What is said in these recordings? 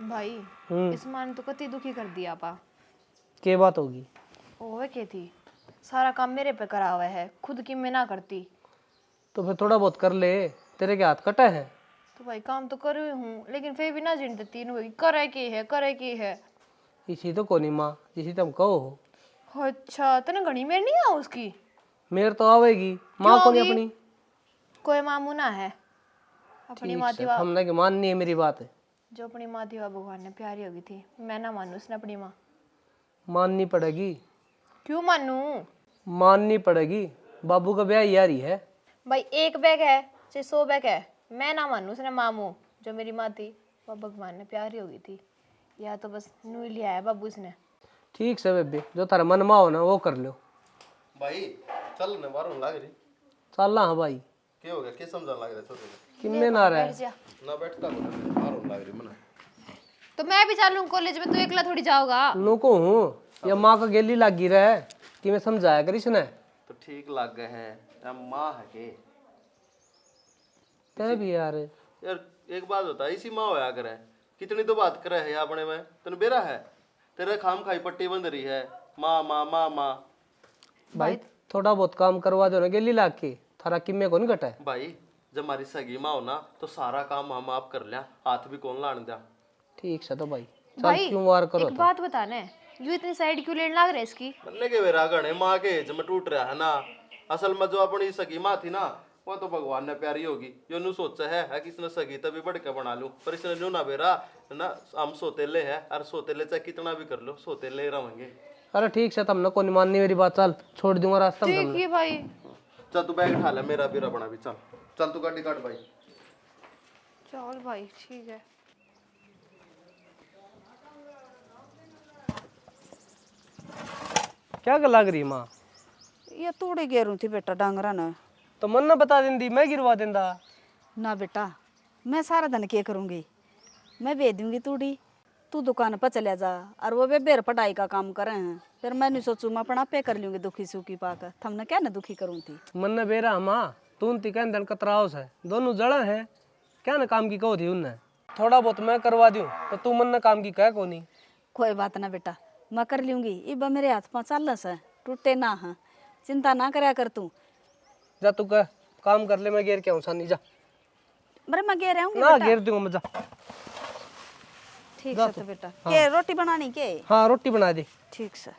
भाई इस मान तो कति दुखी कर दिया आपा। के बात होगी? ओवे के थी, सारा काम मेरे पे करा हुआ है, खुद की मैं ना करती। तो फिर थोड़ा बहुत कर ले, तेरे के हाथ कटा है। तो भाई काम तो कर रही हूँ, लेकिन फिर भी ना जिन देती हुई करे की है। इसी तो कोनी माँ जिसी तुम कहो हो। अच्छा तेने घड़ी मेर नहीं आ उसकी? मेर तो आवेगी माँ को नहीं आओगी? अपनी। कोई मामू ना है अपनी ठीक माती से हमने के माननी है मेरी बात है। जो अपनी माती भगवान ने प्यारी होगी थी, मैं ना मानू उसने अपनी माँ। माननी पड़ेगी। क्यों मानू? माननी पड़ेगी, बाबू का ब्याह यारी है। भाई एक बैग है चाहे 100 बैग है, मैं ना मानू उसने मामू। जो मेरी माँ थी वो भगवान ने प्यारी होगी थी, या तो बस नू लिया है बाबू उसने। ठीक से बेबे, जो तारा मन मा हो ना वो कर लो। भाई चल ने बाहरों लाग रही। चलना है भाई। क्या हो गया? क्या समझा लाग रहा छोटे किन्ने ना रहा बैठ जा। ना बैठता को बाहरों लाग रही मना। तो मैं भी चलूं कॉलेज में, तू एकला थोड़ी जाओगा। नु को हूँ या माँ का गेली लागी रहा है कि मैं समझाया करिस ने। तो ठीक लग गए है या माँ है के? ते भी यार यार एक बात बता, इसी माँ होया करे, कितनी तो बात करे है अपने में, तन बेरा है तेरे खाम खाई पट्टी बंद रही है माँ माँ माँ माँ। भाई थोड़ा बहुत काम करवा दो ना गेली लाग के, थारा किम्मे को नहीं घटा है। भाई जब हमारी सगी माँ हो ना तो सारा काम हम आप कर लिया, हाथ भी कौन लाने दिया। ठीक से तो भाई चल भाई क्यों वार करो एक बात बताने, यू इतनी साइड क्यों लेने लग रहे इसकी? बनने के बेरा गणे माँ के एज में टूट रहा है ना। असल में जो अपनी सगी माँ थी ना वो तो भगवान ने प्यारी होगी, यो नु सोचा है कि इसने सगी तभी बढ़ के बना लूं, पर इसने नो ना बेरा ना हम सोतेले है, और सोतेले चाहे कितना भी कर लो सोतेले रहेंगे। अरे ठीक से तुमने को नहीं माननी मेरी बात, चल छोड़ दूंगा रास्ता में ठीक तुमने। है भाई। चल तू बैग उठा ले, मेरा बेरा बना भी। चल चल तू गाड़ी काट भाई। चल भाई ठीक है। क्या कर लाग रही माँ? ये तूड़ी गेरू थी बेटा डांगरा न। तो मन ना बता देंदी, मैं गिरवा देंदा। ना बेटा, मैं सारा दिन क्या करूँगी, मैं भेज दूंगी तूड़ी, तू दुकान पर चले जा, और वो बेर पढ़ाई का काम करे हैं। फिर मैं नहीं सोचूँ मैं अपना पे कर लूँगी दुखी सुखी पाकर, थमने क्या ना दुखी करूँ थी। मन ने बेरा माँ तू ती कहन दन कतराओ से दोनों जड़ा है, क्या ना काम की कहो थी उनने। थोड़ा बहुत मैं करवा दूं तो तू मन ने काम की कह को नहीं। कोई बात ना बेटा, मैं कर लूँगी, इब मेरे हाथ पाँव चल है, टूटे ना हैं, चिंता ना कराया कर तू। जा तू कह काम कर ले, मैं घेर के आऊँ सानी जा। बरे मैं गे रहूँगी ना बेटा। घेर दूंगा मैं, जा। ठीक है तो बेटा, के रोटी बनानी के? हाँ रोटी बना दे। ठीक से।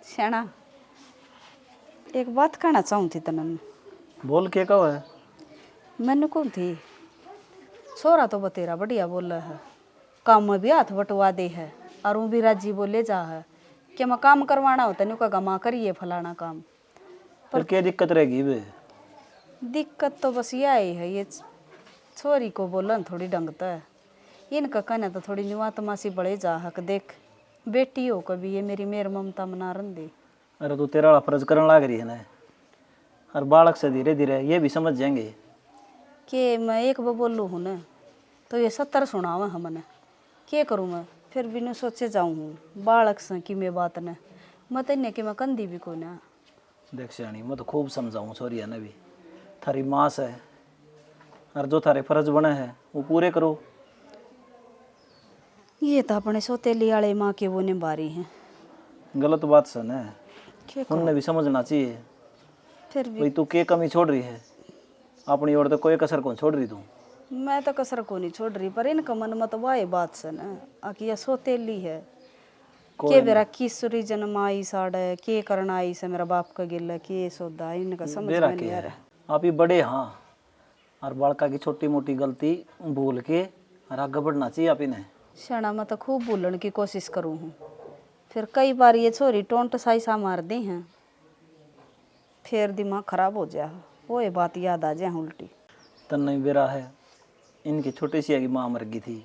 श्याणा, एक बात कहना चाहूँ थी तनन। बोल के कहो है? मैंने कौन थी, छोरा तो बतेरा बढ़िया बोल है, काम में भी हाथ बटवा दे है, और वो भी राजी बोले जा है कि मैं काम करवाना होता नहीं का माँ करिए फलाना काम। पर क्या दिक्कत रहेगी बे? दिक्कत तो बस यही है, ये छोरी को बोलन थोड़ी डंगता है, इनका कहना तो थोड़ी निवात्मा सी बड़े जा हक, देख बेटी हो कभी ये मेरी मेर ममता मना रन दे। अरे तू तेरा वाला फर्ज करने लग रही है ना, और बालक से धीरे धीरे ये भी समझ जाएंगे कि मैं एक बार बोलूँ हूँ ना तो ये 70 सुनावा हमने, क्या करूँ मैं, फिर भी न सोचे जाऊँ हूँ बालक से कि मैं बात न मत इन्हें कि मैं कंदी भी को ना। देख सियाणी, मैं तो खूब समझाऊँ छोरिया ने भी, थारी माँ से, और जो थारे फर्ज बने हैं वो पूरे करो। ये तो अपने सोतेली वाले माँ के वो निभारी हैं, गलत बात से न क्या उनने भी समझना चाहिए। फिर भी भाई तू के कमी छोड़ रही है, अपनी ओर तो कोई कसर कौन छोड़ रही तू। मैं तो कसर को नहीं छोड़ रही, पर इनका मन मत वाए बात से न कि यह सोतेली है के मेरा किसुरी जन्म आई साड़े के करना आई से मेरा बाप का गिल के सौदा, इनका समझ बेरा में नहीं के आ है रहा। आप ही बड़े, हाँ, और बालका की छोटी मोटी गलती भूल के और आगे बढ़ना चाहिए आप इन्हें। शाना मैं तो खूब बोलने की कोशिश करूँ हूँ, फिर कई बार ये छोरी टोंट साइसा मार दी हैं, फिर दिमाग खराब हो जाए, वो ये बात याद आ जाए उल्टी। तन नहीं बेरा है, इनकी छोटी सी की माँ मर गई थी,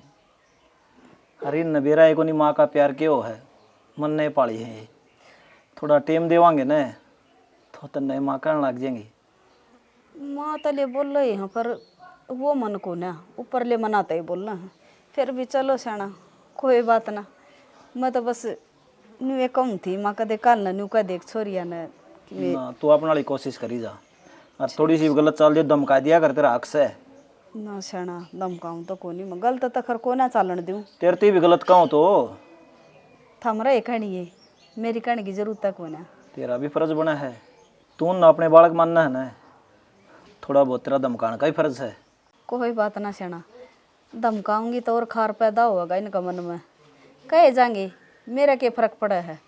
अरे इन बेरा को नहीं माँ का प्यार क्यों है, मन नहीं पाली है, थोड़ा टेम देवांगे न तो तन नहीं माँ कहने लग जाएंगी। माँ तो ले बोल रही हैं पर वो मन को ना ऊपर ले मनाते ही बोलना है, फिर भी चलो शाना कोई बात ना, मैं तो बस न्यू एक कहूँ थी माँ कदे काल ना न्यू कह देख छोरिया ने ना तू अपना वाली कोशिश करी जा, और थोड़ी सी गलत चाल दे धमका दिया कर, तेरा हक से ना सेना धमकाऊं तो कोनी मैं गलत तो खर को ना चालन दूं। तेरे ती भी गलत कहूँ तो थमरा ये कहानी है मेरी कहने की जरूरत तक होना। तेरा भी फर्ज बना है। तू ना अपने बालक मानना है ना, थोड़ा बहुत तेरा धमकाने का ही फर्ज है। कोई बात ना सेना, धमकाऊंगी तो और खार पैदा होगा इनका मन में। कहे जाएंगे मेरा क्या फर्क पड़ा है,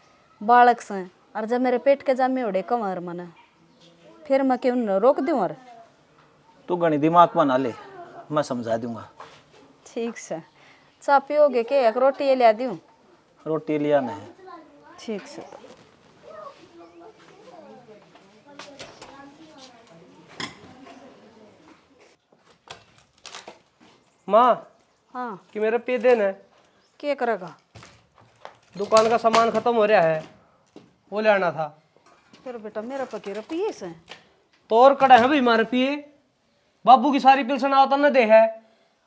बालक से और जब मेरे पेट के जामे उड़े कमर मन फिर मैं क्यों न रोक दूं। और तू घनी दिमाग बना ले, मैं समझा दूंगा। ठीक से चा पियोगे के एक रोटी लिया दूं। रोटी लिया नहीं। ठीक से माँ हाँ कि मेरे पे देना, क्या करेगा। दुकान का सामान खत्म हो रहा है, वो लेना था। फिर बेटा मेरा पके रुपये से तो और कड़ा है भाई मारे पिए, बाबू की सारी पिलसन आवता न दे है।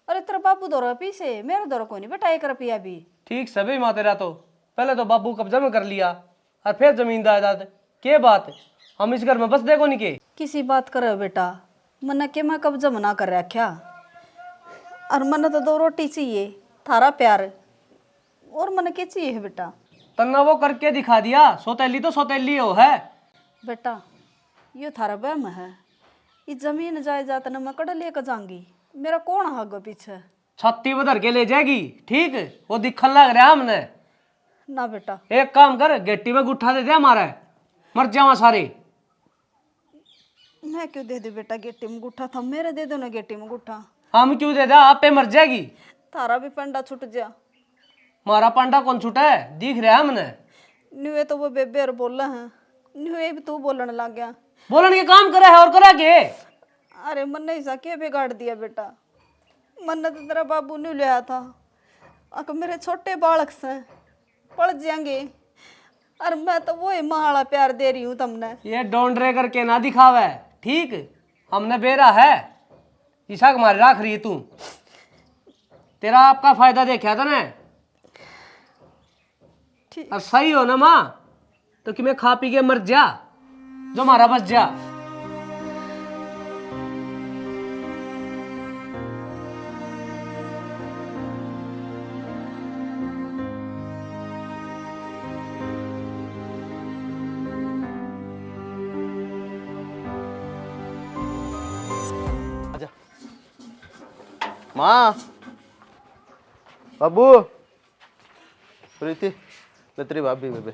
अरे तेरा बाबू दो रुपये से मेरा दो को नहीं बेटा 1 रुपया भी। ठीक सभी माँ तेरा तो पहले तो बाबू कब्जा में कर लिया और फिर जमीन जायदाद। के बात हम इस घर में बस देखो नहीं के। किसी बात करे बेटा, मना के मैं कब्जा मना कर रखा और मन तो 2 रोटी चाहिए थारा प्यार और मन के चाहिए है बेटा। तन्ना वो करके दिखा दिया, सौतेली तो सौतेली हो है। बेटा ये थारा बहम है, ये जमीन जायदाद न मैं कड़ लेकर जाऊंगी, मेरा कौन हागो पीछे। छाती बधर के ले जाएगी, ठीक वो दिखन लग रहा है हमने। ना बेटा एक काम कर, गेट्टी में गुट्ठा दे दे हमारा, मर जावा सारे। मैं क्यों दे दे बेटा गेटी में गुट्ठा, था मेरे दे दो ना गेटी में गुट्ठा। हम क्यों दे दे, आप पे मर जाएगी। थारा भी पंडा छूट जा। हमारा पांडा कौन छूटा है, दिख रहा है हमने। न्यूए तो वो बेबे और बोला है, न्यूए भी तू बोलने लग गया। बोलने के काम करे है और करा के। अरे मन नहीं सा के बिगाड़ दिया बेटा, मन तो तेरा बाबू ने लिया था। अक मेरे छोटे बालक से पड़ जाएंगे और मैं तो वो ही माला प्यार दे रही हूँ तुमने। ये डोंडरे करके ना दिखावे, ठीक हमने बेरा है ईसा हमारे राख रही है तू। तेरा आपका फायदा देखा था ना, और सही हो ना माँ तो कि मैं खा पी के मर जा, जो हमारा बच जा। माँ बाबू प्रीति लतरी भाभी बेबे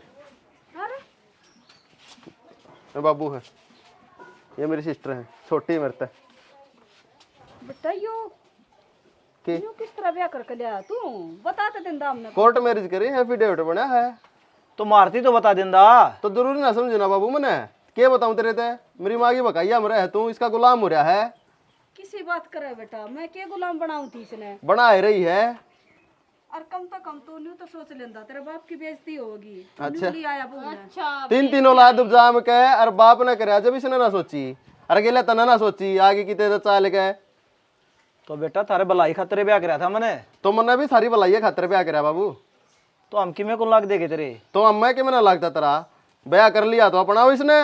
ये बाबू है, ये मेरी सिस्टर है, छोटी है मेरे से। बेटा यो किस तरह ब्याह करके लिया तू, बता तो दिन हमने। कोर्ट मैरिज करी, एफिडेविट बना है। तो मारती तो बता देंदा। तो जरूरी ना समझना बाबू, मैंने क्या बताऊं तेरे ते, मेरी माँ की बकाइया मरा है, तू इसका गुलाम हो रहा है। किसी बात करे बेटा, मैं क्या गुलाम बनाऊं थी इसने। बना ही रही है। और कम तो कम तो न्यू तो सोच लेंदा तेरे बाप की बेइज्जती होगी। अच्छा। न्यू आया बहू ने। 3 औलाद उपजाम के और बाप ने करे जब इसने ना सोची, और अकेले तना ना सोची आगे की तेरे चाल के। तो बेटा थारे भलाई खातिर ब्याह कराया था मैंने। तो मन्ने भी सारी भलाई खातर ब्याह करा बाबू। तो हम किमें को लाग देगे तेरे। तो अम्मा के मना लगता तेरा ब्याह कर लिया तो अपना इसने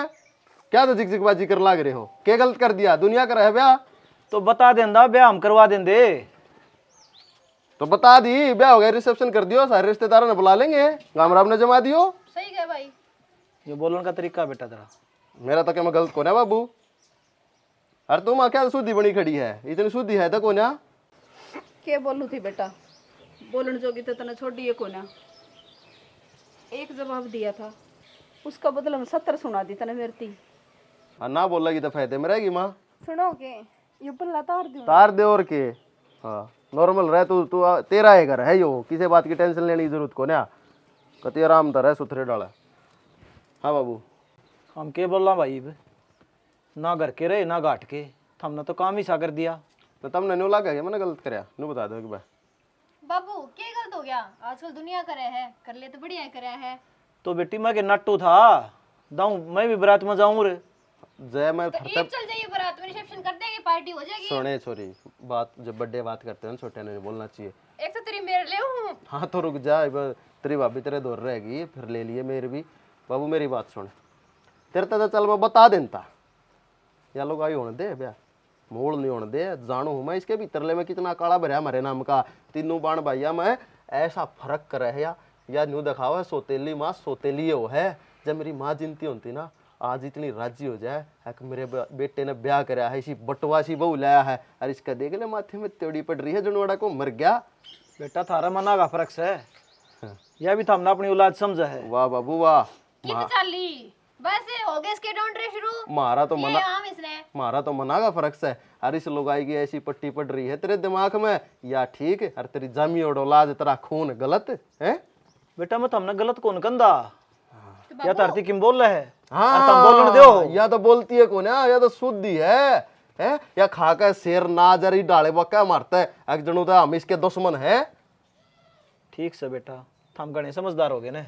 क्या तो जिगजिगबाजी कर लाग रहे हो, क्या गलत कर दिया, दुनिया कर है ब्याह। तो बता देंदा, ब्याह हम करवा देंदे। तो बता दी, ब्याह हो गया, रिसेप्शन कर दियो, सारे रिश्तेदारों ने बुला लेंगे, गामराब ने जमा दियो। सही है भाई। ये बोलने का तरीका बेटा तेरा। मेरा तो क्या मैं गलत कौन है बाबू। अरे तुम क्या शुद्धि बनी खड़ी है, इतनी शुद्धि है तो कौन है। क्या बोलू थी बेटा, बोलन जोगी तो तने छोड़ दिए को ना। एक जवाब दिया था, उसका बदला में 70 सुना दी तने मेरी। हाँ ना बोलेगी तो फायदे में रहेगी माँ। सुनोगे ये बल्ला तार दूं। तार दे और के। हाँ नॉर्मल रह तू, तू तेरा है घर है यो, किसी बात की टेंशन लेने की जरूरत को ना, कति आराम तर है सुथरे डाला। हाँ बाबू हम के बोलना भाई, ना घर के रहे ना घाट के, हमने तो काम ही सा कर दिया। तो तुमने न्यू लगा मैंने गलत कराया, न्यू बता दो एक बार। बाबू क्या गलत हो गया, आजकल दुनिया करे है, कर ले तो बढ़िया करे है। तो बेटी मैं के नट्टू था दाऊं, मैं भी बारात में जाऊं रे। जय मैं तो एक चल जाइए बारात में, रिसेप्शन कर देंगे, पार्टी हो जाएगी। सोने छोरी बात, जब बर्थडे बात करते हैं छोटे ने बोलना चाहिए। एक तो तेरी मेरे ले हूँ। हाँ तो रुक जा, तेरी भाभी तेरे दौर रहेगी, फिर ले लिए मेरे भी। बाबू मेरी बात सुन, तेरे तो चल मैं बता देता, या लोग आई होने दे ब्याह, मोड़ नहीं होने दे। जानू हूं मैं इसके भीतरले में कितना काला भरया हमारे नाम का। तीनों बाण भाइया मैं ऐसा फर्क करे है या न्यू दिखावा है सोतेली माँ सोतेली वो है। जब मेरी माँ जिनती होती ना आज इतनी राजी हो जाए कि मेरे बेटे ने ब्याह कराया है, इसी बटवा सी बहू लाया है और इसका देख ले माथे में त्योड़ी पड़ रही है जुनवाड़ा को मर गया। बेटा थारा मना का फर्क है, यह भी तो हमने अपनी औलाद समझा है। वाह बाबू वाह। कित चाली बस हो गए इसके डोंडरे शुरू। मारा तो मना आम इसने मारा तो मना का फर्क है। अरे इस लुगाई की ऐसी पट्टी पड़ रही है तेरे दिमाग में या ठीक है। अरे तेरी जामी और औलाद तेरा खून गलत है। बेटा मैं तो हमने गलत कौन कंदा या धरती किम बोल रहे है। हाँ तुम बोलने दो या तो बोलती है कौन है या तो शुद्ध ही है या खा कर शेर ना जरी डाले बक्का मारता है एक जनू तो हम इसके दुश्मन है। ठीक से बेटा हम गणे समझदार हो गए ना।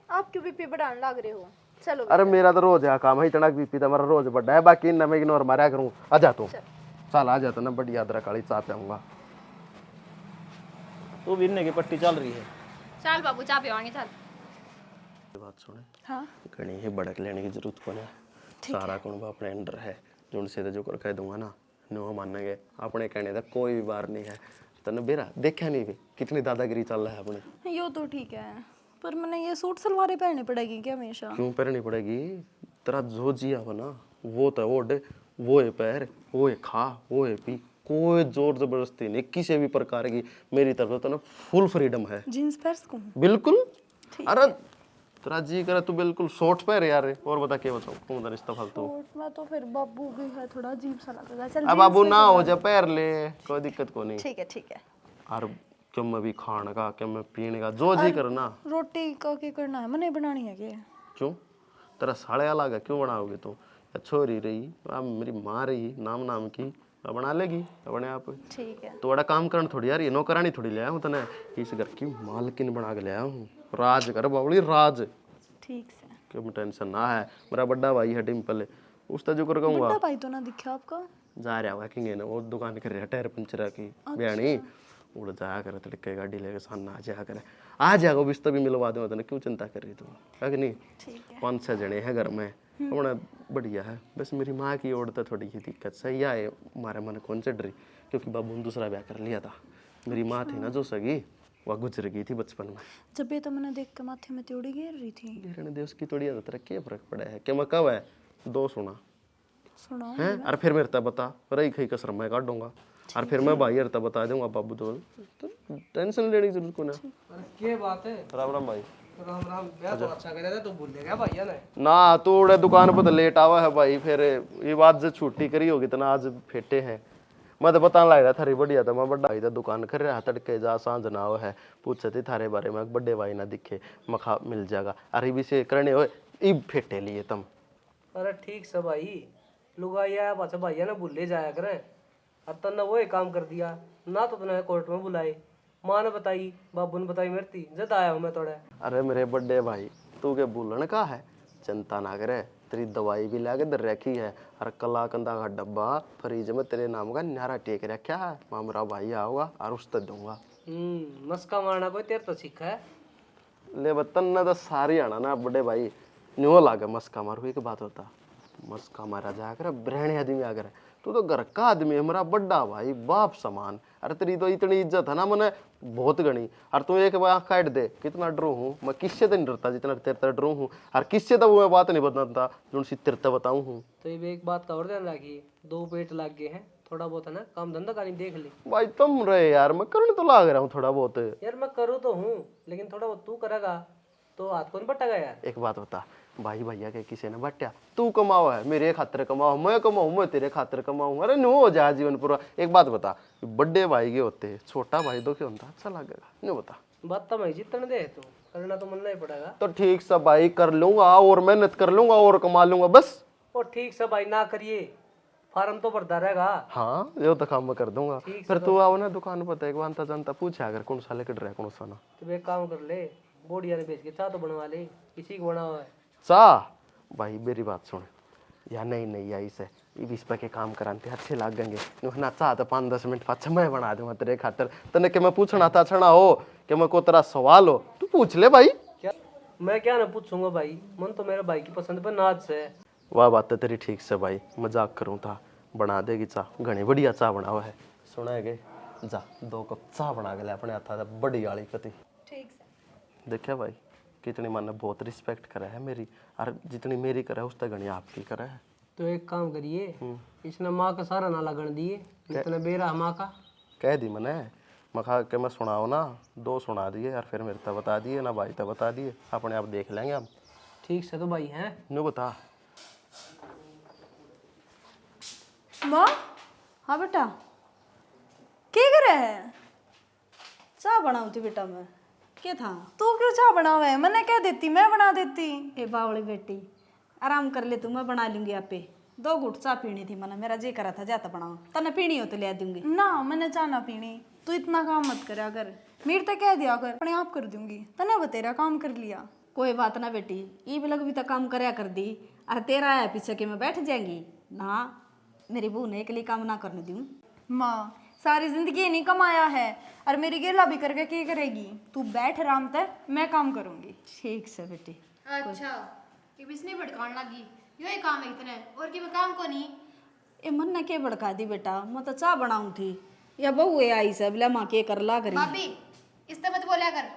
आप क्यों बीपी बढ़ाने लग रहे हो? चलो अरे मेरा तो रोज है काम है इतना बीपी तो मेरा रोज बढ़ा है। बाकी इन मैं इग्नोर मारा करूँ। आ जा तू चल आ जाता ना बढ़िया अदरक वाली चाय पियाऊंगा। तू भी की पट्टी चल रही है। चल बाबू चाय पिवाएंगे चल। बात सुने हाँ घनी ही बड़क लेने की जरूरत को है। सारा कुनबा अपने अंडर है जो से जो कर कह दूंगा ना नो मानेंगे अपने कहने का कोई भी बार नहीं है। तने बेरा देखा नहीं भी कितनी दादागिरी चल रहा है अपने। यो तो ठीक है पर मैंने ये सूट सलवारें पहननी पड़ेगी क्या हमेशा? क्यों पहननी पड़ेगी? तेरा जो जिया हो ना वो तो ओढ़ वो है पैर वो है खा वो है पी कोई जोर जबरदस्ती नहीं किसी भी प्रकार की मेरी तरफ तो ना फुल फ्रीडम है। जीन्स पहन को बिल्कुल। अरे तेरा जी करे तू बिल्कुल शॉर्ट पहन यार। और बता क्या बताऊं कौन रिश्ता फालतू में तो फिर बाबू भी है थोड़ा अजीब सा लगेगा। चल अब बाबू ना हो जा पैर ले कोई दिक्कत को नहीं। ठीक है। और क्यों मैं भी खाने का क्यों मैं पीने का जो जी करना। रोटी का क्या करना है मैंने बनानी है क्या? क्यों तेरा साढ़े अलग है क्यों बनाओगे तू? छोरी रही मेरी माँ रही नाम की बना लेगी अपने आप। ठीक है तो बड़ा काम करना थोड़ी यार ये नौकरानी थोड़ी ले आया हूँ तने इस घर की मालकिन बना के ले आया हूँ। राज कर बाबली राज। ठीक से क्यों टेंशन ना है। मेरा बड़ा भाई है डिम्पल उसका जो कर कहूँगा बड़ा भाई तो ना दिखा आपका जा रहा हुआ कि वो दुकान कर रहा टायर पंचर की बयानी उड़ जाया करे तड़के गाड़ी लेके सामने आ जाया करे आ जाएगा बिस्तर भी मिलवा दूंगा तने क्यों चिंता कर रही तू है कि नहीं? 5-6 जने हैं घर में अपना बढ़िया है। बस मेरी माँ की ओर तो थोड़ी ही दिक्कत सही है हमारे मन कौन से डरी क्योंकि बाबू ने दूसरा ब्याह कर लिया था। मेरी माँ थी ना जो सगी वह गुजर गई थी बचपन में। जब ये तो मैंने देख के माथे में त्योड़ी गिर रही थी। गिरने दे उसकी थोड़ी आदत रख क्या फर्क पड़ा है क्या मैं कब है दो सुनाओ हैं। अरे फिर मेरे तब बता रही खई कसर मैं काट दूंगा और फिर मैं भाई हरता बता दूंगा बाबू तो टेंशन लेने की जरूरत को ना। अरे क्या बात है? राम राम भाई। राम राम। ब्याह तो अच्छा करे था तू भूल गया भैया ने। ना तू उड़े दुकान पे तो लेट आवा है भाई फिर ये बात जो छुट्टी करी होगी तो ना आज फेटे हैं। मैं तो बताने लग रहा थारी बढ़िया था मैं बड़ा भाई था दुकान कर रहा तड़के जा सांझ ना हो है पूछे थे थारे बारे में बड़े भाई ना दिखे मखा मिल जाएगा अरे भी से करने हो इब फेटे लिए तुम। अरे ठीक से भाई लुगाई आया पाछा भैया ने भूले जाया करे अब तन्ने वो ही काम कर दिया ना तो तने कोर्ट में बुलाए माँ ने बताई बाबू ने बताई मेरी थी जद आया हूँ मैं थोड़ा। अरे मेरे बड़े भाई तू के बोलन का है चिंता ना करे तेरी दवाई भी लाके दर रखी है और कला कंदा का डब्बा फ्रिज में तेरे नाम का न्यारा टेक रखा है मेरा भाई आओगा और उससे दूंगा। मस्का मारना कोई तेरे तो सीखा है ले बतन ना तो सारी आना ना बड़े भाई न्यो लागे मस्का मारू एक बात होता मस्का मारा जाकर ब्रहणे आदमी आकर तू तो घर का आदमी है मेरा बड़ा भाई बाप समान। अरे तेरी तो इतनी इज्जत है ना मैंने बहुत गणी और तू एक बार काट दे कितना डरू हूँ मैं किससे तो नहीं डरता जितना तेरे डरू हूँ और किससे तो वो मैं बात नहीं बताता जो सी तेरे बताऊँ हूँ। तो ये एक बात का और ध्यान रखिए 2 पेट लग गए हैं थोड़ा बहुत है ना काम धंधा का नहीं देख ले भाई तुम रहे यार मैं करने तो लाग रहा हूँ थोड़ा बहुत। यार मैं करूँ तो हूँ लेकिन थोड़ा बहुत तू करेगा तो हाथ को नहीं बटेगा यार। एक बात बता भाई भैया के किसी ने बट्या तू कमाओ है मेरे खातिर कमाओ मैं कमाऊँ मैं तेरे खातिर कमाऊँ अरे नो हो जाए जीवन पूरा। एक बात बता बड़े भाई के होते छोटा भाई तो क्या होता अच्छा लगेगा नहीं बता बात तो मैं जीतने दे तू करना तो मन नहीं पड़ेगा। तो ठीक सा भाई कर लूंगा और मेहनत कर लूंगा और कमा लूंगा बस। और ठीक से भाई ना करिए फार्म तो भरता रहेगा। हाँ जो तो काम मैं कर दूंगा फिर तू आओ ना दुकान पर एक बार जानता पूछा अगर कौन सा लेकर कौन सा ना तो एक काम कर ले बोडिया ने बेच के चाह तो बनवा ले किसी को बना हुआ है सा भाई मेरी बात सुन या नहीं आई से इस पे के काम कराते अच्छे लागेंगे ना चाह तो 5-10 मिनट पाछा मैं बना दूंगा तेरे खातर तने के मैं पूछना था छना हो कि मैं को तेरा सवाल हो तू पूछ ले भाई। क्या मैं क्या ना पूछूंगा भाई मन तो मेरे भाई की पसंद पर नाच है। वाह बात है तेरी ठीक से भाई मजाक करूँ था बना देगी चाह, घनी बढ़िया चाह बनावा है। सुना है के जा 2 कप चाह बना के ले अपने हाथा से, बड़ी वाली कति। ठीक से। देखा भाई कितनी मन ने बहुत रिस्पेक्ट करा है मेरी, और जितनी मेरी करे उससे घनी आपकी करा है। तो एक काम करिए, इसने माँ का सारा नाला गण दिए, जितना बेरा माँ का। कह दी मैंने, मखा के मैं सुनाओ ना, 2 सुना दिए और फिर मेरे तो बता दिए ना, भाई तो बता दिए, अपने आप देख लेंगे हम। ठीक से तो भाई हैं। नो बता। माँ। हाँ बेटा, क्या कर रहे हैं? चाह बनाऊ थी बेटा मैं। क्या था? तू क्यों चाय बनावे है? मैंने कह देती, मैं बना देती। ए बावली बेटी, आराम कर ले तू, मैं बना लूंगी आपे। 2 घूट चाह पीनी थी मैंने, मेरा जी करा था, जाता बनाओ। तने पीनी हो तो ले दूंगी। ना मैंने चाय ना पीनी। तू इतना काम मत करा कर, मेरे तक कह दिया कर, अपने आप कर दूंगी। तने बतेरा काम कर लिया। कोई बात ना बेटी, ई भी लग भी तो काम करया कर दी, और तेरा आया पीछे के मैं बैठ जाएंगी ना। मेरी बहू ने एक लिए काम ना करने दूं। माँ सारी जिंदगी नहीं कमाया है, और मेरी गेला भी करके क्या करेगी? तू बैठ आराम से, मैं काम करूंगी। ठीक से बेटी। अच्छा ये बिस्ने भड़काने लगी, यो ही काम है इतने, और कि मैं काम को नहीं। ए मन ने के भड़का दी बेटा, मैं तो चाह बनाऊं थी, या बहू ए आई सब ले माँ के कर ला करी। भाभी इससे मत बोलिया कर।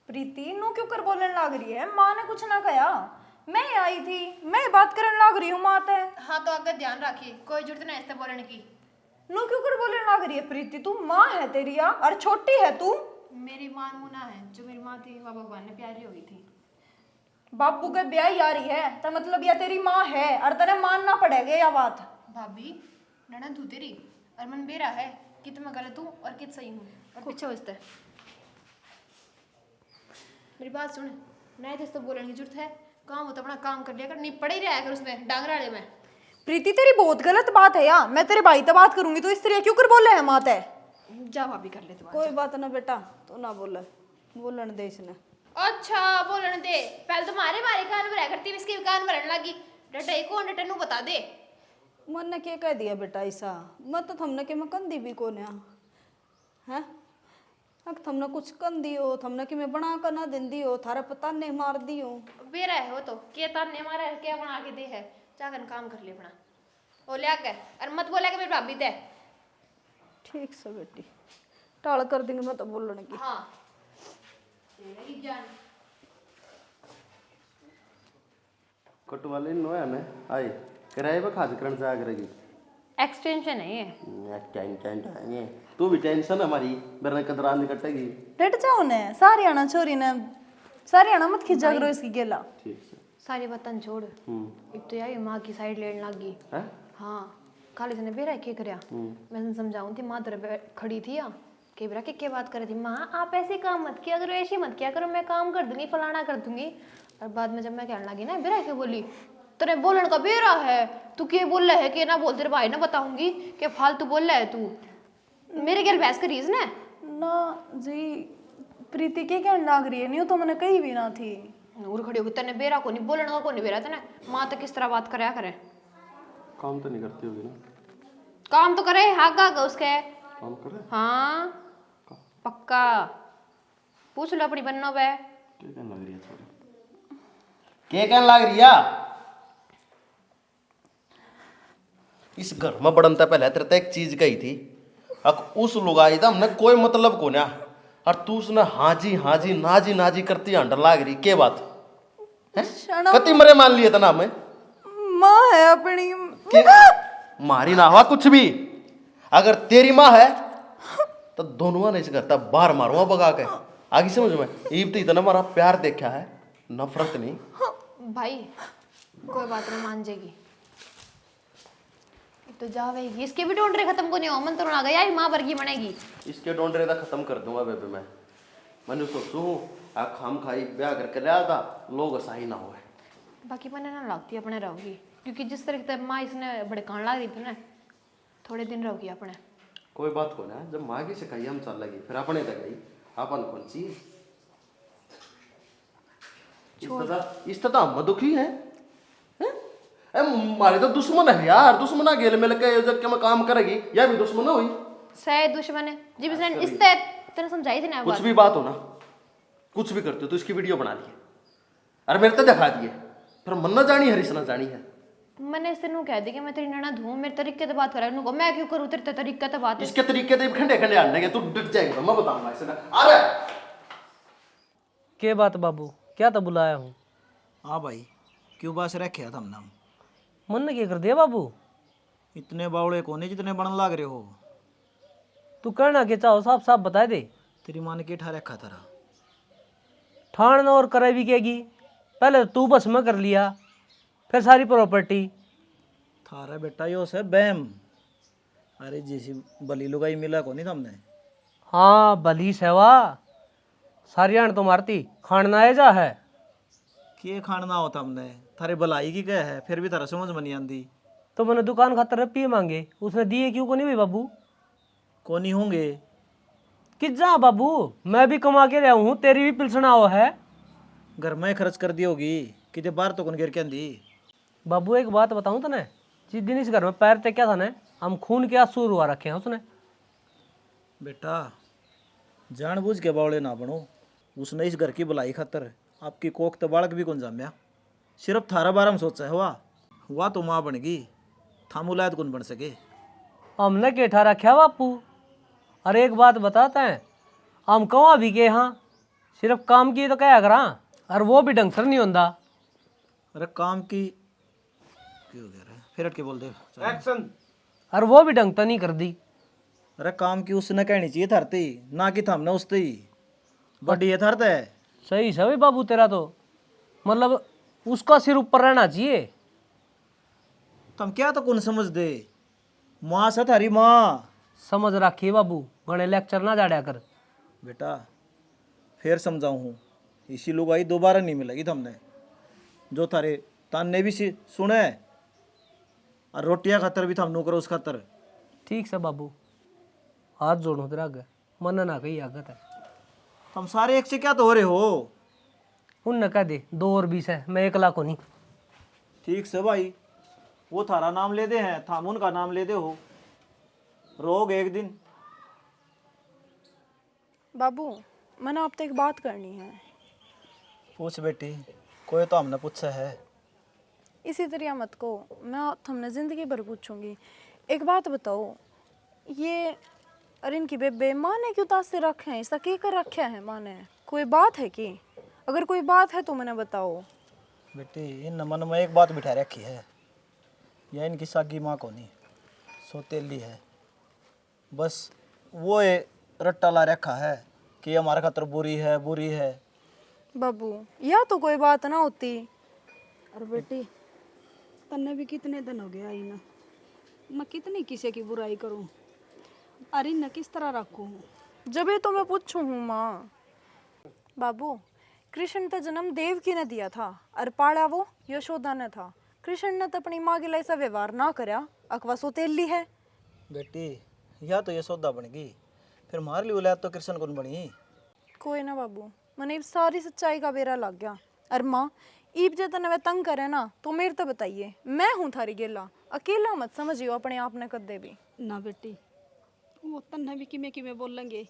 प्रीति नो क्यों कर बोलने लग रही है? माँ ने कुछ ना कहा, मैं आई थी, मैं बात करने लग रही हूँ माँ से। हाँ तो अगर ध्यान रखिए, कोई जरूरत नहीं इससे बोलने की। नो क्यों कर बोलने लग रही है प्रीति? तू माँ है तेरी या और छोटी है तू। मेरी माँ मुना है, जो मेरी माँ थी वह भगवान ने प्यारी हो गई थी। बापू के ब्याह यारी है तो मतलब यह तेरी माँ है, और तेरे मानना पड़ेगा यह बात। भाभी ननद तू तेरी, और मन बेरा है कित मैं गलत हूँ और कित सही हूँ, और पीछे बजता है। मेरी बात सुन, नहीं तो इससे बोलने की जरूरत है, काम हो तो अपना काम कर लिया कर, नहीं पड़े ही रहा कर उसमें डांगराड़े में। प्रीति तेरी बहुत गलत बात है यार, मैं तेरे भाई से बात करूंगी। तो इस तरह क्यों कर बोले है माँ ते? जा भाभी कर ले तू। कोई बात ना बेटा, तू ना बोले, बोलन दे इसने। अच्छा बोलने दे, पहले तो मारे मारे कान भरा करती, इसके भी कान भरने लगी। डटे कौन डटे नू बता दे। मन ने क्या कह दिया बेटा ऐसा? मैं तो थमने के मैं कंदी भी कौन है? अग थमने कुछ कंदी हो, थमने कि मैं बना कर ना दिंदी हो, थारा पता नहीं मार दी हो। बेरा है वो तो, के ताने मारा है, क्या बना के दे है, जाकर काम कर ले अपना। ओ लिया कर, और मत बोला कि मेरी भाभी दे। ठीक से बेटी, टाल कर देंगे मैं तो बोलने की। हाँ तेरी जान। कटवाले नो है ना आई किराए पे खाज करण जा करेगी। एक्सटेंशन है ये। टेंशन तू भी टेंशन हमारी, वरना कदरान नहीं कटेगी। डट जाओ ने, सारी आना छोरी ने, सारी आना मत खिंचा करो इसकी गेला। ठीक से। सारी वतन छोड़, एक तो यार माँ की साइड लेने लगी। हैं? हाँ खाली से ने बेरा क्या करया, मैं समझाऊं थी, माँ तेरे खड़ी थी या के बेरा के बात कर रही थी, माँ आप ऐसे काम मत किया करो, ऐसे मत किया करो, मैं काम कर दूंगी, फलाना कर दूंगी। और बाद में जब मैं कहने लगी ना बेरा क्या बोली, तेरे बोलने का बेरा है, तू क्या बोल रहा है कि ना बोल, तेरे भाई ना बताऊंगी कि फालतू बोल रहा है तू, मेरे गैल बहस करी इसने। ना जी प्रीति के कहने लग रही है, नहीं तो मैंने कही भी ना थी। नूर खड़ी होगी, तेने बेरा को नहीं बोलने का, को नहीं बेरा तेने, माँ तो किस तरह बात करया करे। काम तो नहीं करती होगी ना? काम तो करे, हाथ गा उसके। काम करे? हाँ पक्का, पूछ लो अपनी बन्नो पे। क्या कहने लग रही है छोरी? क्या कहने लग रही है? इस घर में बढ़नता पहले तेरे एक चीज कही थी, अब उस लुगाई था हमने कोई मतलब को ना, और तू उसने हाजी हाजी नाजी नाजी करती हंडर लाग रही, के बात है? कति मरे मान लिए था ना मैं, माँ है अपनी। मारी ना हुआ कुछ भी, अगर तेरी माँ है तो दोनों ने इस घर तक बाहर मारूंगा भगा के। आगे समझ में, ईब तो इतना हमारा प्यार देखा है, नफरत नहीं। भाई कोई बात नहीं, मान जाएगी तो जावेगी, इसके भी डोंडरे खत्म को नहीं हो, मन तो आ गया माँ वर्गी बनेगी। इसके डोंडरे का खत्म कर दूंगा बेबे मैंने सोचू आ खाम खाई ब्याह करके लाया था, लोग सही ना हुए। बाकी मैंने ना लगती अपने रहोगी, क्योंकि जिस तरह से माँ इसने भड़काने लग रही थी ना, थोड़े दिन रहोगी अपने। कोई बात को ना, जब माँ की सिखाई हम चल लगी, फिर अपने तक गई अपन कौन सी इस तरह हम दुखी है। मारे तो दुश्मन है यार, दुश्मना गेल मिल के जब के मैं काम करेगी, यह भी दुश्मन हुई। सही दुश्मन है जी, इसने इससे तेने समझाई थी ना कुछ बात। भी बात हो ना, कुछ भी करते हो तो इसकी वीडियो बना ली, अरे मेरे तो दिखा दिए, फिर मन ना जानी हरीश ना जानी है, मैंने इससे नु कह दी कि मैं तेरी ननद हूँ, मेरे तरीके से बात कर रहा है। मैं क्यों करूँ तेरे तरीके से बात? इसके तरीके से खंडे खंडे आने के तू डट जाएगा, मैं बताऊंगा इसे। अरे के बात बाबू, क्या तो बुलाया हूँ? हाँ भाई, क्यों बास रखे था हमने? मन ने क्या कर दिया बाबू? इतने बावड़े कोने जितने बन लाग रहे हो। तू कहना के चाहो साफ साफ बता दे। तेरी माँ ने क्या ठा रखा था? ठाण और करे भी कहेगी। पहले तो तू बस में कर लिया, फिर सारी प्रॉपर्टी थारा बेटा यो से बैम। अरे जैसी बली लुगाई मिला को नहीं तुमने? हाँ भली सेवा सारियाण तो मारती खाना है जा है। के खाना हो तुमने? थारे भलाई की क्या है, फिर भी थारा समझ में नहीं आती। तो मैंने दुकान खातर रुपये मांगे, उसने दिए क्यों को नहीं भाई बाबू? को नहीं होंगे कि जा बाबू, मैं भी कमा के रहा हूँ, तेरी भी पिलसना हो है। घर में खर्च कर दी होगी कि ते बाहर तो कौन गिर के आंदी। बाबू एक बात बताऊँ तने, जिस दिन इस घर में पैर टेक्या था ना, हम खून के आंसू रुआ रखे हैं उसने। बेटा जानबूझ के बावड़े ना बनो। उसने इस घर की भलाई खातर आपकी कोख तो बालक भी कौन जाम्या। सिर्फ थारा बारे में सोचा है हुआ तो माँ बनेगी, थाम उलायद कौन बन सके। हमने केठा रखा बापू। अरे एक बात बताते हैं, हम कहाँ भी के हाँ सिर्फ काम की तो क्या करा, और वो भी ढंग से नहीं होता। अरे काम की क्यों कह रहा है, फिर हट के बोल दे। एक्शन। और वो भी ढंग तो नहीं कर दी। अरे काम की उसने कहनी चाहिए थरती, ना कि थामने उसते ही बड़ी है थरते है। सही सही बाबू तेरा तो, मतलब उसका सिर ऊपर रहना चाहिए। तुम क्या तो कौन समझ दे, माँ से थारी माँ। समझ रखिए बाबू, गणे लेक्चर ना जाड़ा कर। बेटा फिर समझाऊँ हूँ, इसी लुगाई दोबारा नहीं मिलेगी तुमने। जो थारे ताने भी सुने, और रोटियां खातर भी थम नो करो उस खातर। ठीक से बाबू, हाथ जोड़ो तेरा आगे, मन ना कही आगत है। तुम सारे एक से क्या तो हो रहे हो? उनने कह दे 2 और 20 है, मैं 1 लाख को नहीं। ठीक से भाई, वो थारा नाम ले दे हैं, थाम उनका नाम ले दे हो, रोग एक दिन। बाबू मैंने आपसे एक बात करनी है। पूछ बेटी, कोई तो हमने पूछा है। इसी तरह मत को, मैं तुमने ज़िंदगी भर पूछूंगी। एक बात बताओ, ये अरे इनकी बेबे माँ ने क्यों तासे रखे हैं, इसका क्या कर रखा है माँ ने? कोई बात है कि? अगर कोई बात है तो मैंने बताओ। बेटी इन मन में एक बात बिठा रखी है, यह इनकी सागी माँ को नहीं, सौतेली है। बस वो ये रट्टा ला रखा है कि हमारे खातर बुरी है। बाबू या तो कोई बात ना होती। और बेटी तन्ने भी कितने दिन हो गए आई ना, मैं कितनी किसी की बुराई करूं, अरे न किस तरह रखूं। जब ये तो मैं पूछूं हूँ माँ। बाबू कृष्ण का जन्म देवकी ने दिया था और पाला वो यशोदा ने था। कृष्ण ने तो अपनी माँ के लिए ऐसा व्यवहार ना करया, अकवा सौतेली है। बेटी या तो यशोदा बनेगी, फिर मार ली औलाद तो कृष्ण कौन बनी। कोई ना बाबू, मैंने इब सारी सच्चाई का बेरा लग गया। और माँ ईब जे तने वे तंग करे ना तो मेरे तो बताइए, मैं हूँ थारी गेला, अकेला मत समझियो अपने आप ने कदे भी। ना बेटी वो तन्ने भी किमें बोलेंगे,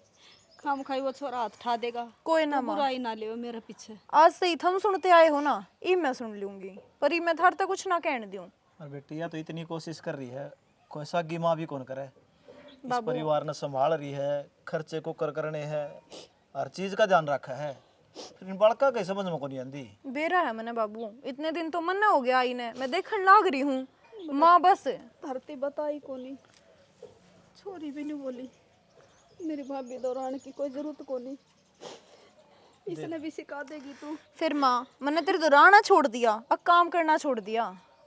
खाम खाई वो छोरा हाथ उठा देगा। कोई ना तो माँ, बुराई ना ले मेरे पीछे। आज से ही थम सुनते आए हो ना, ईब मैं सुन लूंगी, पर ईब मैं थार तक कुछ ना कहने दूं। और बेटी या तो इतनी कोशिश कर रही है, कोई सागी माँ भी कौन करे। इस परिवार ने संभाल रही है, खर्चे को करने है, हर चीज का ध्यान रखा है, फिर इन बड़का कहीं समझ में को नहीं आती। बेरा है मैंने बाबू, इतने दिन तो मन हो गया आई ने, मैं देखने लाग रही हूँ माँ। बस धरती बताई कोनी, छोरी भी नहीं बोली, मेरी भाभी दौरान की कोई जरूरत कोनी, इसने भी सिखा देगी तू। फिर माँ मैंने तेरे दौरान छोड़ दिया, अब काम करना छोड़ दिया,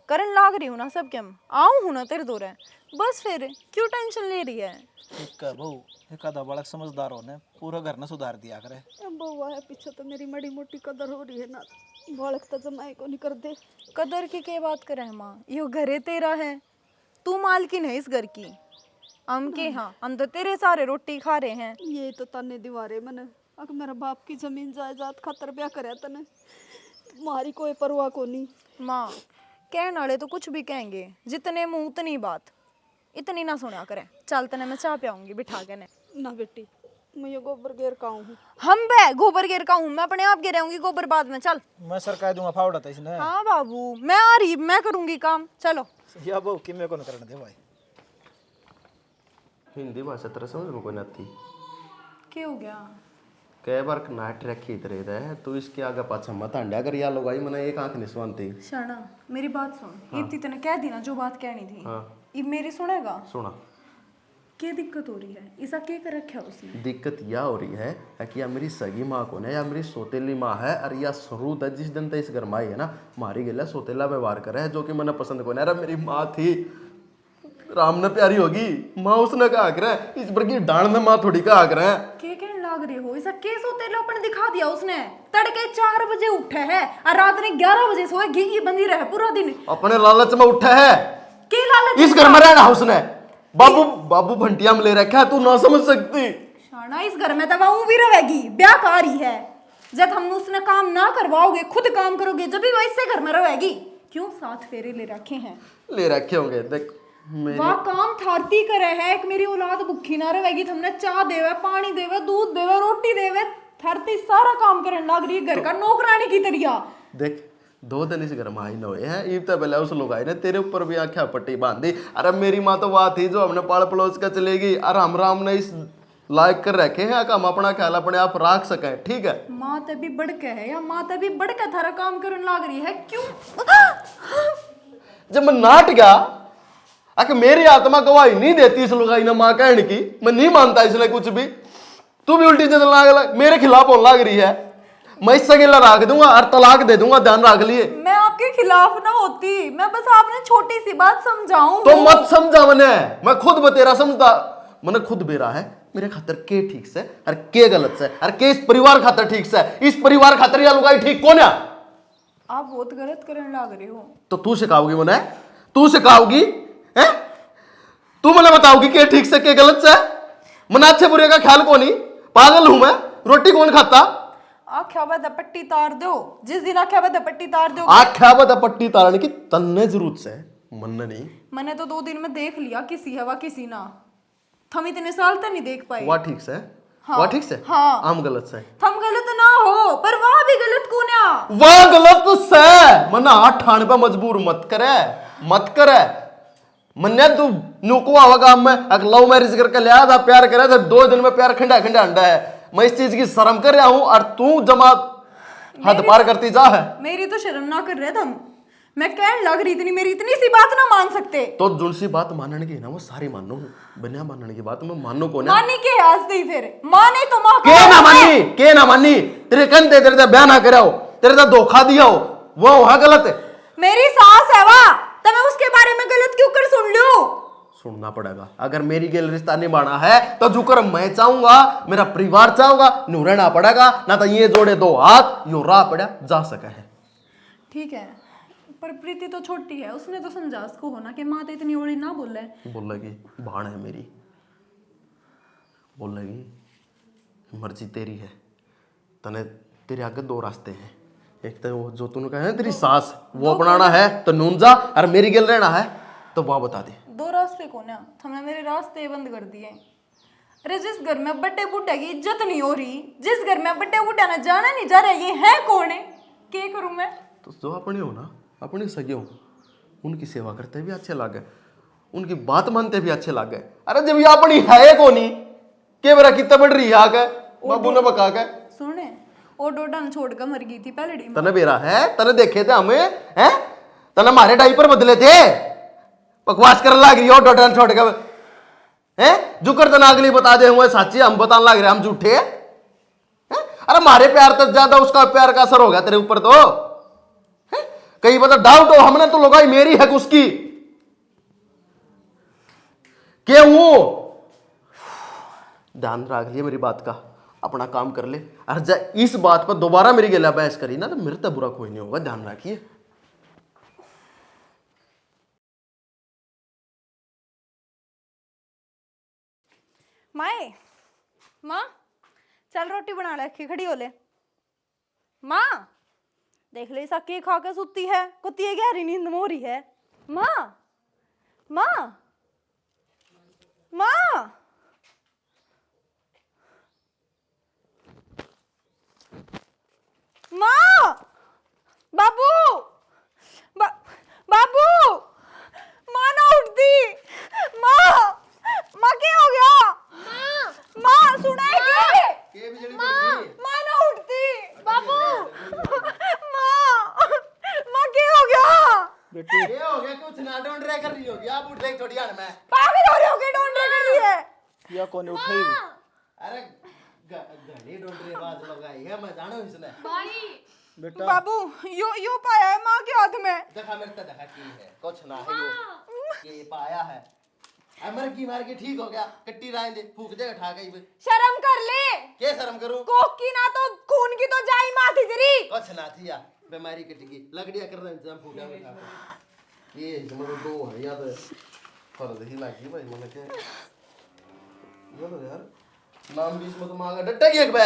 करन लाग रही हूँ ना सब क्या आऊँ हूँ ना तेरे दौरे। बस फिर क्यों टेंशन ले रही है? ठीक है बहू, एक आधा बालक समझदार होने पूरा घर ने सुधार दिया करे। अब बउआ है पीछे तो मेरी मड़ी मोटी कदर हो रही है ना, बालक तो जमाए को नहीं कर दे। कदर की क्या बात करे माँ, यो घरे तेरा है, तू मालकिन है इस घर की। हम के हाँ, हम तो तेरे सारे रोटी खा रहे हैं। ये तो तन्ने दीवारे मैंने अगर मेरा बाप की जमीन जायदाद खातर ब्याह करे तने, मारी कोई परवाह को नहीं। माँ कहने वाले तो कुछ भी कहेंगे, जितने मुंह उतनी बात, इतनी ना सुना करें। चल तने मैं चाय पियाऊंगी बिठा के ने। ना बेटी मैं ये गोबर घेर का हूँ। हम बे गोबर गिर का हूँ, मैं अपने आप गिराऊंगी गोबर बाद में। चल मैं सरकाय दूंगा फावड़ा था इसने। हाँ बाबू, मैं आ रही, मैं करूंगी काम। चलो या वो कि मेरे को न करने दे भाई। हिंदी भाषा तेरा समझ में कोई नहीं आती। क्या हो गया? कई बार नाट रखी तरह है तू इसके आगे पाछा मत हंडा अगर या लोग आई मैंने एक आंख नहीं सुनती। शाना मेरी बात सुन। इतनी तने कह दी ना जो बात कहनी थी। हाँ। ये मेरी सुनेगा? सुना। क्या दिक्कत हो रही है? ऐसा क्या कर रखा है उसने? दिक्कत यह हो रही है कि या मेरी सगी माँ को ना या मेरी सोतेली माँ है और या सरूद है जिस दिन तक इस घर में आई है ना मारी गला सोतेला व्यवहार करे है जो कि मैंने पसंद को नहीं। अरे मेरी माँ थी राम ने प्यारी होगी माँ उसने कहा कर इस पर की डांड ने माँ थोड़ी कहा कर क्या कहने लाग रहे हो? ऐसा केस होते अपन दिखा दिया उसने। तड़के 4 बजे उठे है और रात ने 11 बजे सोए, घी बंदी रहे पूरा दिन। अपने लालच में उठा है। के लालच? इस घर में रहना उसने बाबू बाबू भंटिया में ले रखा है तू ना समझ सकती। शाना इस घर में तो वह भी रहेगी, ब्याह का रही है। जब हम उसने काम ना करवाओगे खुद काम करोगे जब भी वैसे घर में रहेगी। क्यों 7 फेरे ले रखे हैं? ले रखे होंगे देख वह काम थारती करे है कि मेरी औलाद भूखी ना रहेगी। तुमने चाय देवे, पानी देवे, दूध देवे, रोटी देवे, थारती सारा काम करने लग रही है घर का नौकरानी की तरिया। देख 2 दिन इस घर में आई न हुए हैं ईब तो पहले उस लोग आए ने तेरे ऊपर भी आंखें पट्टी बांधी। अरे मेरी माँ तो वह थी जो हमने पाल पड़ोस का चलेगी और हम ने इस लायक कर रखे हैं कि हम अपना ख्याल अपने आप रख सकें। ठीक है माँ तभी बढ़ के है या माँ तभी बढ़ के थारा काम करने लग रही है? क्यों? जब मैं नाट गया अगर मेरी आत्मा गवाही नहीं देती इस लुगाई ने माँ कहने की मैं नहीं मानता इसलिए कुछ भी। तू भी उल्टी चलने लग मेरे खिलाफ होने लग रही है। मैं इससे गिला रख दूंगा और तलाक दे दूंगा ध्यान रख लिए। मैं आपके खिलाफ ना होती, मैं बस आपने छोटी सी बात समझाऊं। तो मत समझा मैं खुद बतेरा समझता मैंने खुद बेरा है मेरे खातर के ठीक से और के गलत से और के इस परिवार खातर ठीक से इस परिवार खातर या लुगाई ठीक कौन है? आप बहुत गलत करने लग रहे हो। तो तू सिखाओगी मुझे? तू सिखाओगी हैं? तू मुझे बताओगी के ठीक से के गलत से? मन अच्छे बुरे का ख्याल कौन ही पागल हूं मैं? रोटी कौन खाता? आख्या बद पट्टी तार दो, जिस दिन आख्या बद पट्टी तार दो। आख्या बद पट्टी तारने की तन्ने जरूरत से मन नहीं। मैंने तो 2 दिन में देख लिया किसी है वा किसी ना। थम इतने साल तक नहीं देख पाए। वह ठीक से हाँ, वह ठीक से हाँ। हम गलत से थम गलत ना हो पर वह भी गलत कौन है? वह गलत से मन हाथ ठाने पे मजबूर मत करे मन्या तू नुको आवागा मैं अगर लव मैरिज करके ले आया था प्यार करे था 2 दिन में प्यार खंडा खंडा अंडा है। मैं इस चीज की शर्म कर रहा हूं और तू जमा हद पार करती जा है। मेरी तो शर्म ना कर रहे तुम। मैं कहने लग रही इतनी मेरी इतनी सी बात ना मान सकते? तो जुन सी बात मानने की ना वो सारी मानो बिना मानने की बात मैं मानो को ना मानी के आज दे फिर माने तो मां के ना मानी तेरे कंधे तेरे से बयान ना कराओ तेरे से धोखा दिया हो वो वहां गलत है। मेरी सास है वाह तो मैं उसके बारे में गलत क्यों कर सुन लूं? सुनना पड़ेगा अगर मेरी गेल रिश्ता निभाना है तो जुकर मैं चाहूंगा मेरा परिवार चाहूंगा न्यू रहना पड़ेगा ना तो ये जोड़े 2 हाथ यो राह पड़ा जा सका है। ठीक है पर प्रीति तो छोटी है, उसने तो समझा उसको होना कि माँ तो इतनी ओड़ी ना बोले। बोलेगी भाण है मेरी बोलेगी मर्जी तेरी है तने तेरे आगे 2 रास्ते हैं। एक तो वो जो तूने कहा है तेरी सास वो अपनाना है तो नून जा और मेरी गेल रहना है तो वह बता दे। 2 रास्ते कौन है? तुमने मेरे रास्ते बंद कर दिए। अरे जिस घर में बड्डे बूढ़े की इज्जत नहीं हो रही, जिस घर में बड्डे बूढ़ा ना जाना नहीं जा रहा, ये है कौन है? क्या करूं मैं? तो जो अपने हो ना अपने सगे हो उनकी सेवा करते भी अच्छे लगे उनकी बात मानते भी अच्छे लगे। अरे जब ये अपनी है कोनी के मेरा कितना बढ़ रही है आके बाबू ने बका के सुने वो डोडा ने छोड़ कर मर गई थी पहले डी तने बेरा है तने देखे थे हमें हैं तने हमारे डाइपर बदले थे बकवास कर लग रही हो डोडा ने छोड़ के हैं जुकर तना अगली बता दे हुए साची हम बताने लग रहे हम झूठे हैं? अरे हमारे प्यार तक ज्यादा उसका प्यार का असर हो गया तेरे ऊपर तो हैं? कहीं पता डाउट हो हमने तो लगाई मेरी है उसकी क्या हूं ध्यान रख लिया मेरी बात का अपना काम कर ले। अरे इस बात पर दोबारा मेरी गला बहस करी ना तो मेरे तो बुरा कोई नहीं होगा ध्यान रखिए। माए माँ चल रोटी बना ले, खिखड़ी हो ले। माँ देख ले ऐसा खा के सुती है, कुत्ती है गहरी नींद में हो रही है। माँ माँ माँ या कौन उठाई अरे घड़ी ढूंढरी आवाज लगाई है, मैं जानो इसने। बेटा बाबू यो पाया है माँ के हाथ में। देखा मेरे तो देखा की है, कुछ ना है ये पाया है। अमर की मार के ठीक हो गया, कट्टी राय दे फूक दे उठा गई। शर्म कर ले। क्या शर्म करूं? कोक की ना तो खून की तो जाई माथी तेरी। कुछ ना थी यार, बीमारी कट गई, लकड़ियां कर रहे इंतजाम फूका में खा के। ये जमरो दो है या तो फर्द ही लगी भाई मैंने क्या ये तो यार नाम भी इसमें तो मांगा डट्टा की एक बे।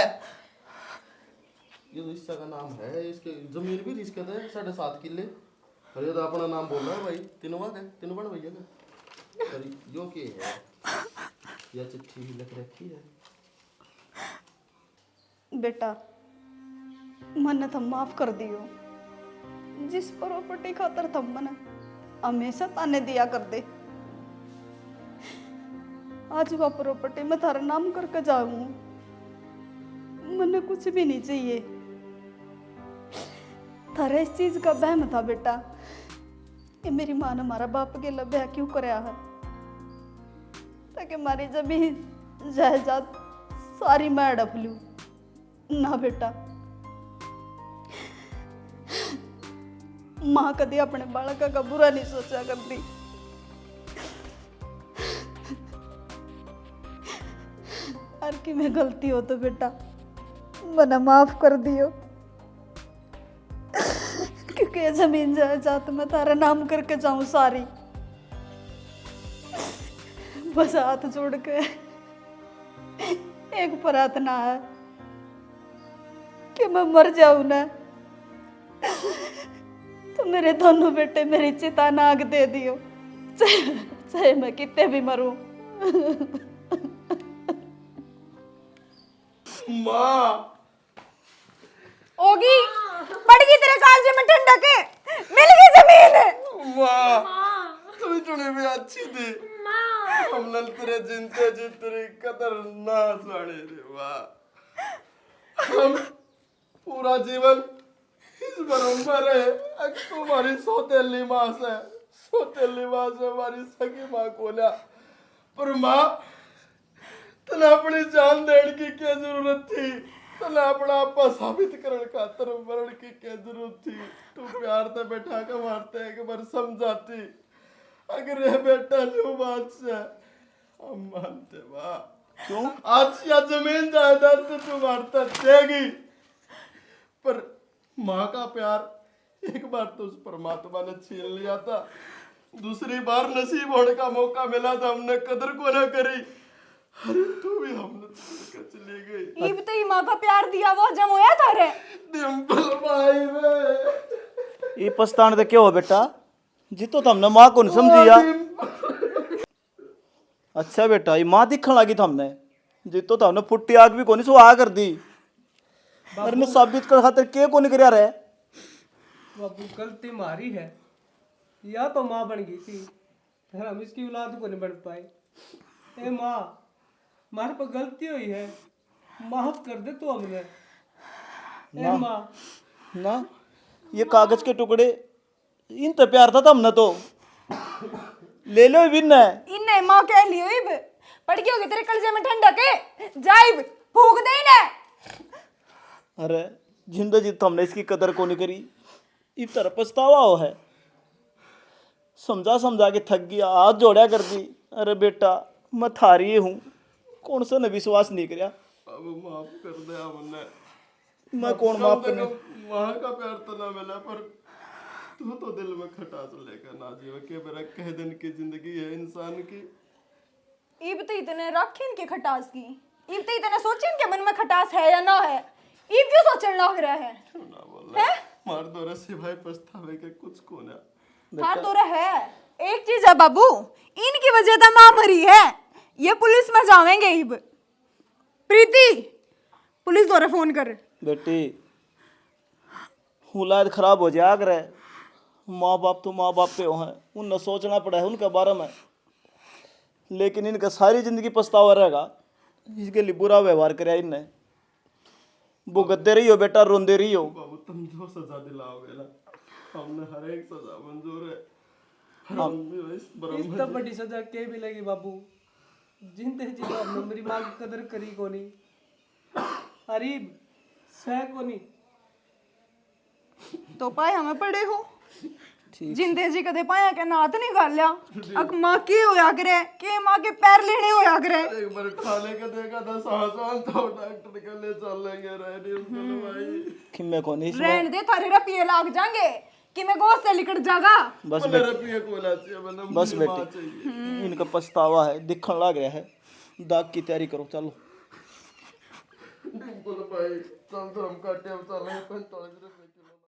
ये तो इसका का नाम है, इसके जमीन भी इसके थे 7.5 किले। अरे तो अपना नाम बोल रहा है भाई, तीनों बात है, तीनों बन भैया का। अरे यो के है या चिट्ठी लिख रखी है। बेटा मन तो माफ कर दियो, जिस प्रॉपर्टी खातर तुम मन हमेशा ताने दिया कर दे, आज वह प्रॉपर्टी मैं थारा नाम करके जाऊं। मने कुछ भी नहीं चाहिए, थारा इस चीज का वहम था बेटा। ये मेरी माँ ने हमारा बाप के लिए ब्याह क्यों कराया है, ताकि हमारी जमीन जायदाद सारी मैं हड़प लूं। ना बेटा, माँ कभी अपने बालक का बुरा नहीं सोचा करती। हर की में गलती हो तो बेटा मना माफ कर दियो, क्योंकि ये जमीन जायदाद मैं तारा नाम करके जाऊं सारी। बस हाथ जोड़ के एक प्रार्थना है कि मैं मर जाऊं ना तो मेरे दोनों बेटे मेरी चिता नाग दे दियो, चाहे मैं कितने भी मरूं। माँ होगी पड़गी तेरे कालजे में ठंडक है, मिल गई जमीन। माँ तुम्हें चुने भी अच्छी थी, हमने तेरे जिनते जी तेरी कदर ना साड़े रे। वाह हम पूरा जीवन इस बरम्बर है, तुम्हारी सौतेली माँ से, सौतेली माँ से हमारी सगी माँ को लिया। पर माँ तने अपनी जान देने की क्या जरूरत थी, तने अपना आपा साबित करने का तरफ मरण की क्या जरूरत थी। तू प्यार से बैठा के मारते एक बार समझाती, अगर ये बेटा लो बात से हम मानते। वाह क्यों आज या जमीन जायदाद तो तू मारता देगी, पर माँ का प्यार एक बार तो उस परमात्मा ने छीन लिया था, दूसरी बार नसीब होने का मौका मिला था, हमने कदर को ना करी। अरे तू भी हमने छोड़ के चली गई। इब तो ही माँ का प्यार दिया वो जम होया थारे। डिम्पल भाई रे ये पछताने तो क्या हो बेटा, जितो तो हमने माँ को नहीं समझिया। अच्छा बेटा, ये माँ दिखने लगी हमने, जितो तो हमने फुट्टी आग भी को नहीं सुहा कर दी। अरे मैं साबित कर खातिर के को नहीं करया रहे। बाबू गलती मारी है, या तो माँ बन गई थी फिर हम इसकी औलाद को नहीं बन पाए। ए माँ हमारे पर गलती हुई है, माफ कर दे तो हमने। ए माँ ना ये कागज के टुकड़े इन तो प्यार था हमने तो ले लो बिन है। इन्ने माँ कह लियो इब पड़गी होगी तेरे कलजे में ठंडक है, जाइब फूक दे इन्हें। अरे जिंदगी तो हमने इसकी कदर को नहीं करी, इस तरह पछतावा हो है। समझा समझा के थक गया, हाथ जोड़ा कर दी। अरे बेटा मैं थारी हूँ, कौन सा ने विश्वास नहीं करा। अब माफ कर दे हमने, मैं कौन माफ करने। वहाँ का प्यार तो ना मिला, पर तू तो दिल में खटास लेकर ना जियो के मेरा कह दिन की जिंदगी है इंसान की। इब तो इतने रखिन के खटास की, इब तो इतने सोचिन के मन में खटास है या ना है, इब क्यों सोचने लग रहा है। क्यों ना बोल रहा मार दो रे सिवाय पछतावे के कुछ को ना। हाँ तो है एक चीज है बाबू, इनकी वजह से माँ मरी है, ये पुलिस में जावेंगे इब। प्रीति पुलिस द्वारा फोन कर। बेटी औलाद खराब हो जाया करे, माँ बाप तो माँ बाप पे हो हैं, उन्हें सोचना पड़ा है उनके बारे में। लेकिन इनका सारी जिंदगी पछतावा रहेगा, इसके लिए बुरा व्यवहार कराया इनने। भुगतते रही हो बेटा, रोंदे रही हो। बाबू तुम जो सजा दिलाओगे ना, हमने हर एक सजा मंजूर है। हम भी इस इस तब बड़ी सजा के भी लगी बाबू, जिंदे जी हमने मेरी माँ की कदर करी कोनी अरीब सह कोनी तो पाए हमें पड़े हो जिंदे जी कदे पाया के नात नहीं कर लिया अक माँ की होया करे के माँ के पैर लेने होया करे एक बार खाने का देखा था सांस तो डॉक्टर के लिए चल लेंगे रहने भाई कि मैं कौन रहने दे थारे रुपये लाग जाएंगे कि मैं गोद से लिकट जागा बस मेरा रुपये कोला चाहिए मैंने बस बेटे इनका पछतावा है दिखने लग रहा है दाग की तैयारी करो चलो डिम्पल भाई चल तो हम काटे हम चल रहे हैं 45 रुपये